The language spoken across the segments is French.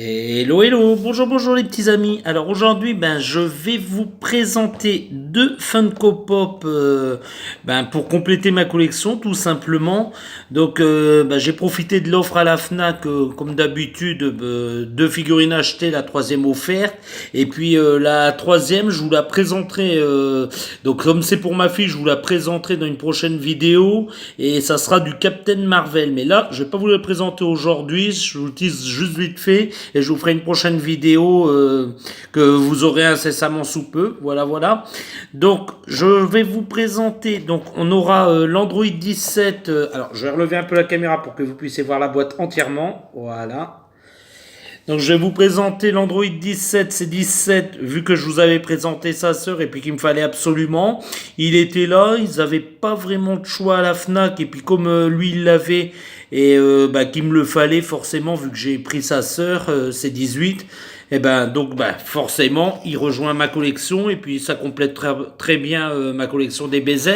Hello, hello, bonjour, bonjour les petits amis. Alors aujourd'hui, je vais vous présenter deux Funko Pop pour compléter ma collection, tout simplement. Donc, j'ai profité de l'offre à la Fnac, comme d'habitude, deux figurines achetées, la troisième offerte. Et puis la troisième, je vous la présenterai. Donc, comme c'est pour ma fille, je vous la présenterai dans une prochaine vidéo. Et ça sera du Captain Marvel. Mais là, je vais pas vous la présenter aujourd'hui. Je vous le dis juste vite fait et je vous ferai une prochaine vidéo que vous aurez incessamment sous peu. Voilà, voilà. Donc, je vais vous présenter. Donc, on aura l'Android 17. Alors, je vais relever un peu la caméra pour que vous puissiez voir la boîte entièrement. Voilà. Donc je vais vous présenter l'Android 17, c'est 17, vu que je vous avais présenté sa sœur et puis qu'il me fallait absolument. Il était là, ils n'avaient pas vraiment de choix à la Fnac et puis comme lui il l'avait et qu'il me le fallait forcément vu que j'ai pris sa sœur, c'est 18. Et forcément il rejoint ma collection et puis ça complète très bien ma collection des BZ.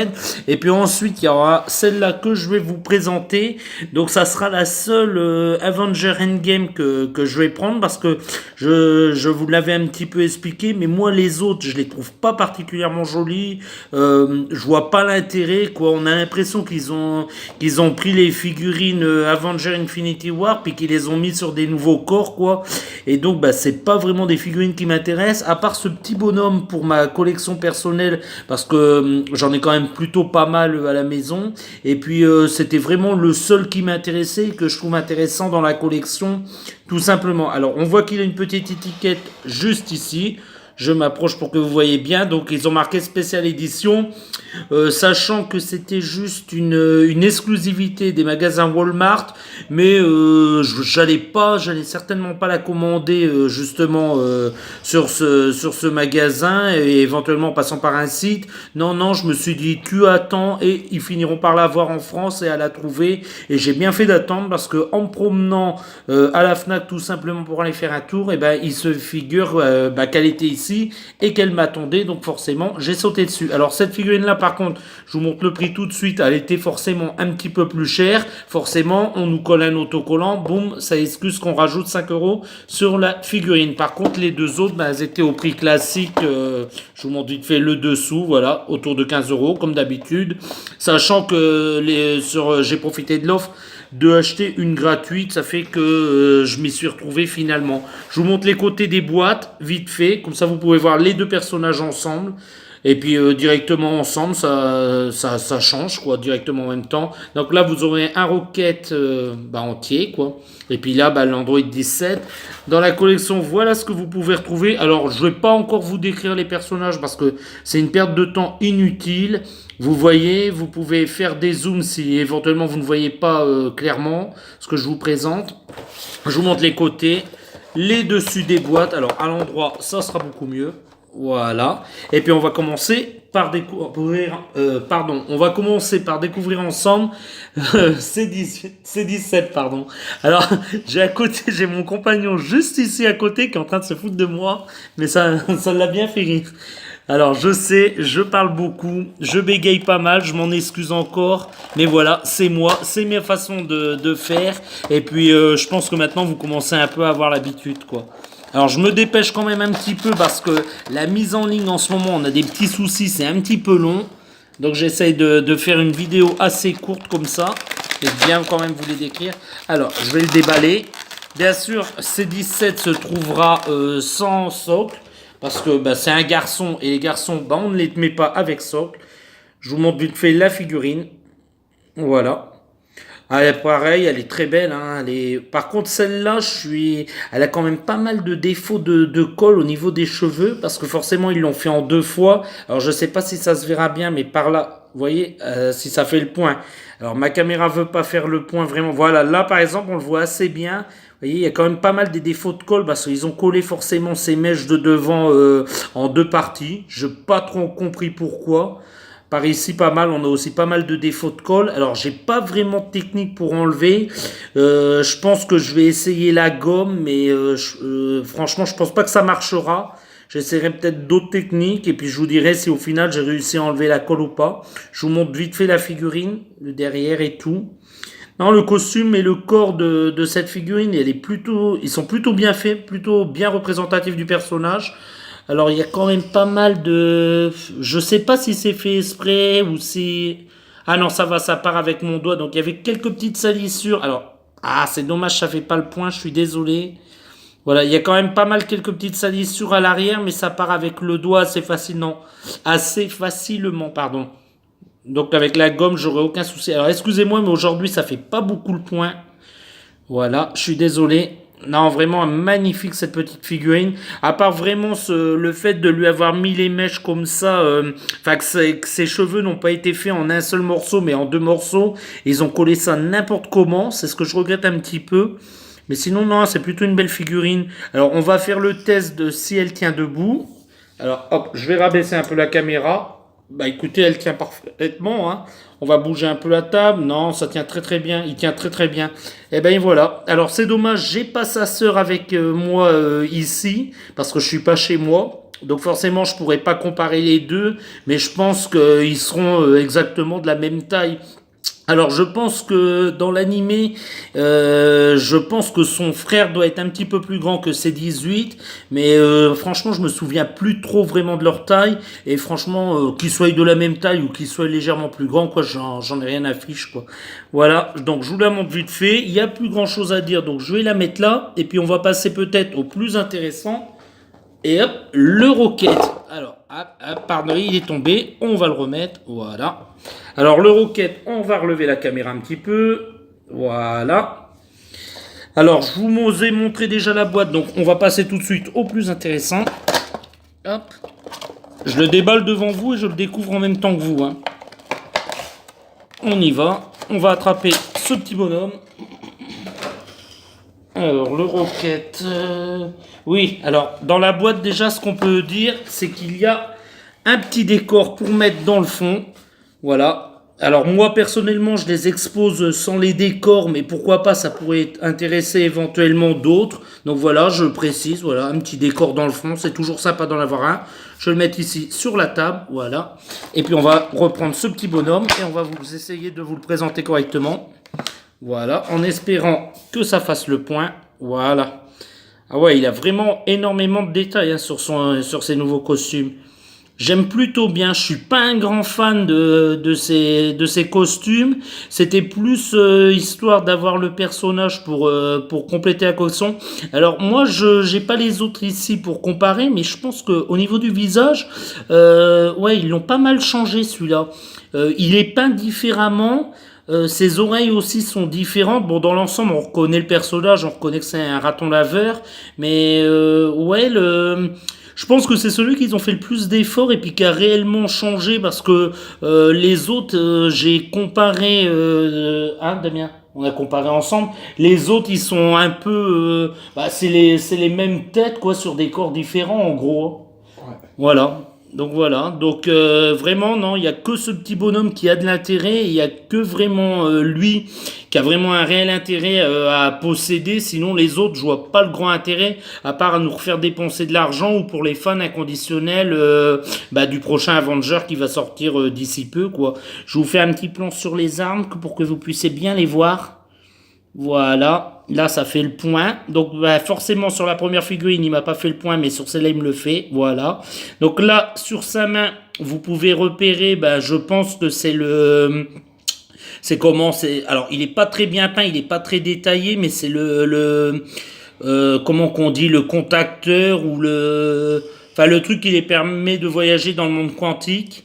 Et puis ensuite il y aura celle-là que je vais vous présenter. Donc ça sera la seule Avenger Endgame que je vais prendre parce que je vous l'avais un petit peu expliqué, mais moi les autres je les trouve pas particulièrement jolies. Je vois pas l'intérêt quoi. On a l'impression qu'ils ont pris les figurines Avenger Infinity War puis qu'ils les ont mis sur des nouveaux corps quoi. Et donc c'est pas vraiment des figurines qui m'intéressent, à part ce petit bonhomme pour ma collection personnelle, parce que j'en ai quand même plutôt pas mal à la maison. Et puis c'était vraiment le seul qui m'intéressait, que je trouve intéressant dans la collection, tout simplement. Alors on voit qu'il a une petite étiquette juste ici. Je m'approche pour que vous voyez bien. Donc ils ont marqué spécial édition, sachant que c'était juste une exclusivité des magasins Walmart, mais j'allais certainement pas la commander justement sur ce magasin et éventuellement en passant par un site. Non, non, je me suis dit tu attends et ils finiront par la voir en France et à la trouver. Et j'ai bien fait d'attendre parce que en me promenant à la Fnac tout simplement pour aller faire un tour, et il se figure qu'elle était ici et qu'elle m'attendait, donc forcément j'ai sauté dessus. Alors cette figurine là par contre, je vous montre le prix tout de suite, elle était forcément un petit peu plus chère, forcément on nous colle un autocollant, boum, ça excuse qu'on rajoute 5 euros sur la figurine. Par contre les deux autres, elles étaient au prix classique, je vous montre vite fait le dessous, voilà, autour de 15 euros comme d'habitude, sachant que j'ai profité de l'offre de acheter une gratuite, ça fait que je m'y suis retrouvé finalement. Je vous montre les côtés des boîtes, vite fait, comme ça vous pouvez voir les deux personnages ensemble. Et puis directement ensemble, ça change quoi, directement en même temps. Donc là, vous aurez un Rocket entier quoi. Et puis là, l'Android 17. Dans la collection, voilà ce que vous pouvez retrouver. Alors, je vais pas encore vous décrire les personnages parce que c'est une perte de temps inutile. Vous voyez, vous pouvez faire des zooms si éventuellement vous ne voyez pas clairement ce que je vous présente. Je vous montre les côtés, les dessus des boîtes. Alors à l'endroit, ça sera beaucoup mieux. Voilà. Et puis on va commencer par découvrir. On va commencer par découvrir ensemble C17, pardon. Alors j'ai mon compagnon juste ici à côté qui est en train de se foutre de moi, mais ça l'a bien fait rire. Alors je sais, je parle beaucoup, je bégaye pas mal, je m'en excuse encore, mais voilà, c'est moi, c'est mes façons de faire, et puis je pense que maintenant vous commencez un peu à avoir l'habitude quoi. Alors je me dépêche quand même un petit peu parce que la mise en ligne en ce moment, on a des petits soucis, c'est un petit peu long, donc j'essaye de faire une vidéo assez courte comme ça, et bien quand même vous les décrire. Alors je vais le déballer, bien sûr C17 se trouvera sans socle, parce que c'est un garçon et les garçons, on ne les met pas avec socle. Je vous montre vite fait la figurine. Voilà. Elle est pareil, elle est très belle. Hein. Par contre, celle-là, elle a quand même pas mal de défauts de colle au niveau des cheveux, parce que forcément, ils l'ont fait en deux fois. Alors, je sais pas si ça se verra bien, mais par là, vous voyez, si ça fait le point. Alors, ma caméra veut pas faire le point vraiment. Voilà, là, par exemple, on le voit assez bien. Vous voyez, il y a quand même pas mal des défauts de colle parce qu'ils ont collé forcément ces mèches de devant en deux parties. Je n'ai pas trop compris pourquoi. Par ici, pas mal. On a aussi pas mal de défauts de colle. Alors, j'ai pas vraiment de technique pour enlever. Je pense que je vais essayer la gomme, mais franchement, je pense pas que ça marchera. J'essaierai peut-être d'autres techniques et puis je vous dirai si au final j'ai réussi à enlever la colle ou pas. Je vous montre vite fait la figurine, le derrière et tout. Non, le costume et le corps de cette figurine, ils sont plutôt bien faits, plutôt bien représentatifs du personnage. Alors, il y a quand même pas mal de, je sais pas si c'est fait exprès ou si, ah non, ça va, ça part avec mon doigt. Donc, il y avait quelques petites salissures. Alors, ah, c'est dommage, ça fait pas le point, je suis désolé. Voilà, il y a quand même pas mal quelques petites salissures à l'arrière, mais ça part avec le doigt assez facilement, pardon. Donc avec la gomme, j'aurais aucun souci. Alors excusez-moi, mais aujourd'hui, ça fait pas beaucoup le point. Voilà, je suis désolé. Non, vraiment magnifique cette petite figurine. À part vraiment le fait de lui avoir mis les mèches comme ça, enfin que ses cheveux n'ont pas été faits en un seul morceau, mais en deux morceaux. Ils ont collé ça n'importe comment. C'est ce que je regrette un petit peu. Mais sinon, non, c'est plutôt une belle figurine. Alors, on va faire le test de si elle tient debout. Alors, hop, je vais rabaisser un peu la caméra. Bah écoutez, elle tient parfaitement, hein. On va bouger un peu la table. Non, ça tient très très bien. Il tient très très bien. Et ben voilà. Alors c'est dommage, j'ai pas sa sœur avec moi ici parce que je suis pas chez moi. Donc forcément, je pourrais pas comparer les deux, mais je pense qu'ils seront exactement de la même taille. Alors je pense que dans l'animé, je pense que son frère doit être un petit peu plus grand que ses 18, mais franchement je me souviens plus trop vraiment de leur taille, et franchement qu'ils soient de la même taille ou qu'ils soient légèrement plus grands, quoi, j'en ai rien à fiche, quoi. Voilà, donc je vous la montre vite fait, il y a plus grand chose à dire, donc je vais la mettre là, et puis on va passer peut-être au plus intéressant, et hop, le roquette. Alors, pardon, il est tombé. On va le remettre. Voilà. Alors, le roquette, on va relever la caméra un petit peu. Voilà. Alors, je vous ai montré déjà la boîte. Donc, on va passer tout de suite au plus intéressant. Hop. Je le déballe devant vous et je le découvre en même temps que vous, hein. On y va. On va attraper ce petit bonhomme. Alors, le roquette. Oui, alors, dans la boîte, déjà, ce qu'on peut dire, c'est qu'il y a un petit décor pour mettre dans le fond. Voilà. Alors, moi, personnellement, je les expose sans les décors, mais pourquoi pas, ça pourrait intéresser éventuellement d'autres. Donc, voilà, je précise. Voilà, un petit décor dans le fond. C'est toujours sympa d'en avoir un. Je vais le mettre ici sur la table. Voilà. Et puis, on va reprendre ce petit bonhomme et on va vous essayer de vous le présenter correctement. Voilà, en espérant que ça fasse le point. Voilà. Ah ouais, il a vraiment énormément de détails hein, sur ses nouveaux costumes. J'aime plutôt bien. Je suis pas un grand fan de ces costumes. C'était plus histoire d'avoir le personnage pour compléter la collection. Alors moi, je j'ai pas les autres ici pour comparer, mais je pense que au niveau du visage, ouais, ils l'ont pas mal changé celui-là. Il est peint différemment. Ses oreilles aussi sont différentes. Bon, dans l'ensemble, on reconnaît le personnage, on reconnaît que c'est un raton laveur, mais ouais, je pense que c'est celui qu'ils ont fait le plus d'efforts et puis qui a réellement changé parce que les autres, j'ai comparé, hein, Damien, on a comparé ensemble. Les autres, ils sont un peu, bah, c'est les mêmes têtes quoi, sur des corps différents en gros. Ouais. Voilà. Donc vraiment non, il y a que ce petit bonhomme qui a de l'intérêt, il y a que vraiment lui qui a vraiment un réel intérêt à posséder. Sinon les autres, je vois pas le grand intérêt à part à nous refaire dépenser de l'argent ou pour les fans inconditionnels bah, du prochain Avenger qui va sortir d'ici peu quoi. Je vous fais un petit plan sur les armes pour que vous puissiez bien les voir. Voilà, là ça fait le point. Donc bah, forcément sur la première figurine il m'a pas fait le point, mais sur celle-là il me le fait. Voilà. Donc là sur sa main vous pouvez repérer, bah, je pense que c'est comment c'est. Alors il est pas très bien peint, il est pas très détaillé, mais c'est comment qu'on dit, le contacteur ou enfin le truc qui les permet de voyager dans le monde quantique.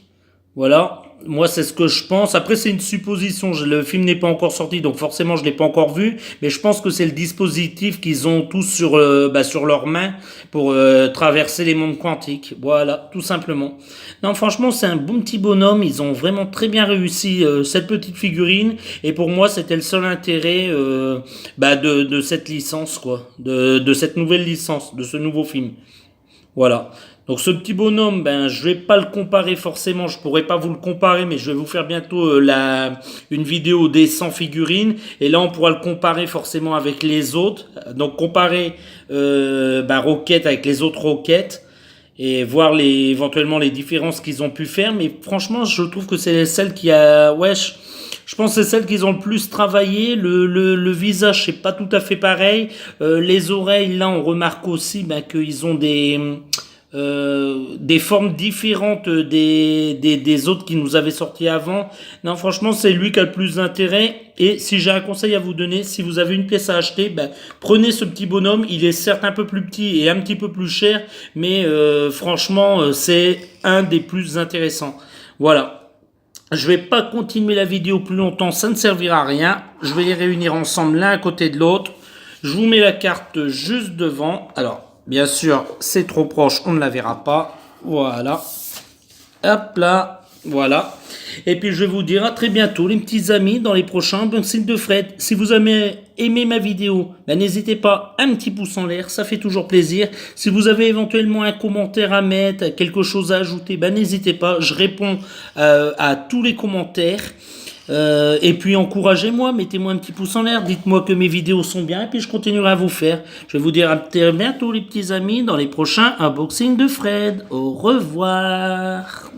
Voilà. Moi, c'est ce que je pense. Après, c'est une supposition. Le film n'est pas encore sorti, donc forcément, je l'ai pas encore vu. Mais je pense que c'est le dispositif qu'ils ont tous sur leurs mains pour traverser les mondes quantiques. Voilà, tout simplement. Non, franchement, c'est un bon petit bonhomme. Ils ont vraiment très bien réussi cette petite figurine. Et pour moi, c'était le seul intérêt de cette licence, quoi, de cette nouvelle licence, de ce nouveau film. Voilà. Donc ce petit bonhomme, ben je vais pas le comparer forcément, je pourrais pas vous le comparer, mais je vais vous faire bientôt une vidéo des 100 figurines et là on pourra le comparer forcément avec les autres. Donc comparer Rocket avec les autres Rockets et voir éventuellement les différences qu'ils ont pu faire. Mais franchement, je trouve que c'est celle qui a Je pense que c'est celle qu'ils ont le plus travaillé. Le visage, c'est pas tout à fait pareil. Les oreilles, là, on remarque aussi ben, qu'ils ont des formes différentes des autres qui nous avaient sortis avant. Non, franchement, c'est lui qui a le plus d'intérêt. Et si j'ai un conseil à vous donner, si vous avez une pièce à acheter, ben, prenez ce petit bonhomme. Il est certes un peu plus petit et un petit peu plus cher, mais franchement, c'est un des plus intéressants. Voilà. Je vais pas continuer la vidéo plus longtemps, ça ne servira à rien. Je vais les réunir ensemble l'un à côté de l'autre. Je vous mets la carte juste devant. Alors, bien sûr, c'est trop proche, on ne la verra pas. Voilà. Hop là, voilà. Et puis je vais vous dire à très bientôt les petits amis dans les prochains unboxings de Fred. Si vous avez aimé ma vidéo, ben, n'hésitez pas, un petit pouce en l'air, ça fait toujours plaisir. Si vous avez éventuellement un commentaire à mettre, quelque chose à ajouter, ben, n'hésitez pas, je réponds à tous les commentaires. Et puis encouragez-moi, mettez-moi un petit pouce en l'air, dites-moi que mes vidéos sont bien et puis je continuerai à vous faire. Je vais vous dire à très bientôt les petits amis dans les prochains unboxings de Fred. Au revoir.